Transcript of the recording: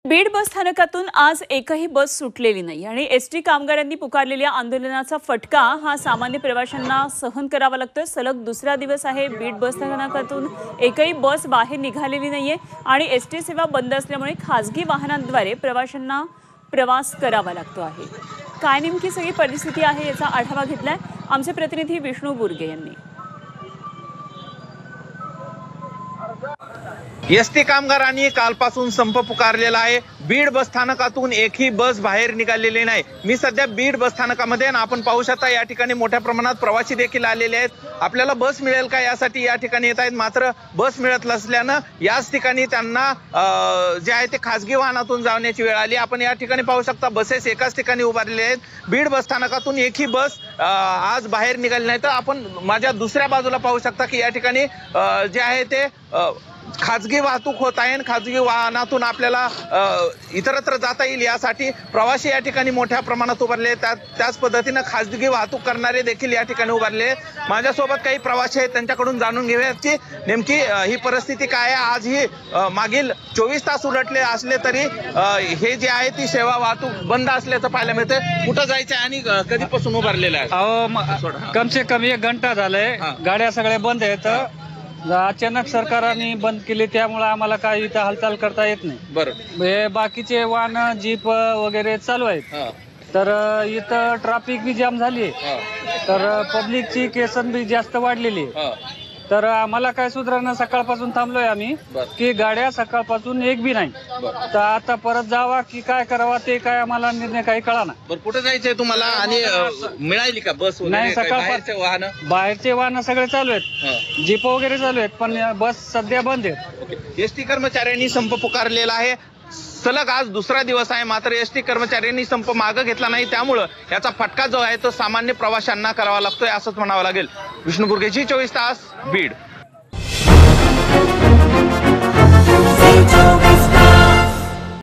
बीड बस स्थानकातून आज एकही बस सुटलेली नाही आणि एसटी कामगारांनी पुकारलेल्या आंदोलनाचा फटका हा सामान्य प्रवाशांना सहन करावा लागतोय। सलग दुसरा दिवस आहे बीड बस स्थानकातून एकही बस बाहेर निघालेली नाहीये आणि एसटी सेवा बंद असल्यामुळे खासगी वाहनांद्वारे प्रवाशांना प्रवास करावा लागतो आहे। काय नेमकी सगळी परिस्थिती आहे याचा आढावा घेतलाय आमचे प्रतिनिधी विष्णू बुर्गे यांनी। एसटी कामगारांनी कालपासून संप पुकारलेला आहे। बीड बस स्थानकातून एकही बस बाहेर निघालेली नाही। मी सध्या बीड बस स्थानकामध्ये आणि आपण पाहू शकता या ठिकाणी मोठ्या प्रमाणात प्रवासी देखील आलेले आहेत। आपल्याला बस मिळेल का यासाठी या ठिकाणी येत आहेत, मात्र बस मिळत नसल्यानं याच ठिकाणी त्यांना जे आहे ते खासगी वाहनातून जाण्याची वेळ आली। आपण या ठिकाणी पाहू शकता बसेस एकाच ठिकाणी उभारलेले आहेत। बीड बस स्थानकातून एकही बस आज बाहेर निघाली नाही। तर आपण माझ्या दुसऱ्या बाजूला पाहू शकता की या ठिकाणी जे आहे ते खाजगी वाहतूक होत आहे। खाजगी वाहनातून आपल्याला इतरत्र जाता येईल यासाठी प्रवासी या ठिकाणी मोठ्या प्रमाणात उभारले आहेत। त्याच पद्धतीने खाजगी वाहतूक करणारे देखील या ठिकाणी उभारले आहेत। माझ्यासोबत काही प्रवासी आहेत, त्यांच्याकडून जाणून घेऊयात की नेमकी ही परिस्थिती काय आहे। आज ही मागील 24 तास उलटले असले तरी हे जे आहे ती सेवा वाहतूक बंद असल्याचं पाहायला मिळतंय। कुठं जायचं आणि कधीपासून उभारलेलं आहे? कम से कम 1 घंटा झालाय, गाड्या सगळ्या बंद आहेत। अचानक सरकारने बंद केली त्यामुळे आम्हाला काही इथं हालचाल करता येत नाही। बरं, हे बाकीचे वाहन जीप वगैरे चालू आहेत, तर इथं ट्रॅफिक बी जाम झाली आहे, तर पब्लिकची केसन बी जास्त वाढलेली आहे। तर आम्हाला काय सुधारणा, सकाळपासून थांबलोय आम्ही की गाड्या सकाळपासून एक बी नाही। तर आता परत जावा की काय करावा ते काय आम्हाला निर्णय काही कळाना। बरं, कुठं जायचंय तुम्हाला आणि मिळाली का बस? नाही, बाहेरचे वाहन सगळे चालू आहेत, जीप वगैरे चालू आहेत, पण बस सध्या बंद आहेत। एसटी कर्मचाऱ्यांनी संप पुकारलेला आहे। सलग आज दुसरा दिवस आहे, मात्र एसटी कर्मचाऱ्यांनी संप मागे घेतला नाही। त्यामुळं याचा फटका जो आहे तो सामान्य प्रवाशांना करावा लागतोय असंच म्हणावं लागेल। विष्णू बुर्गे, 24 तास, बीड।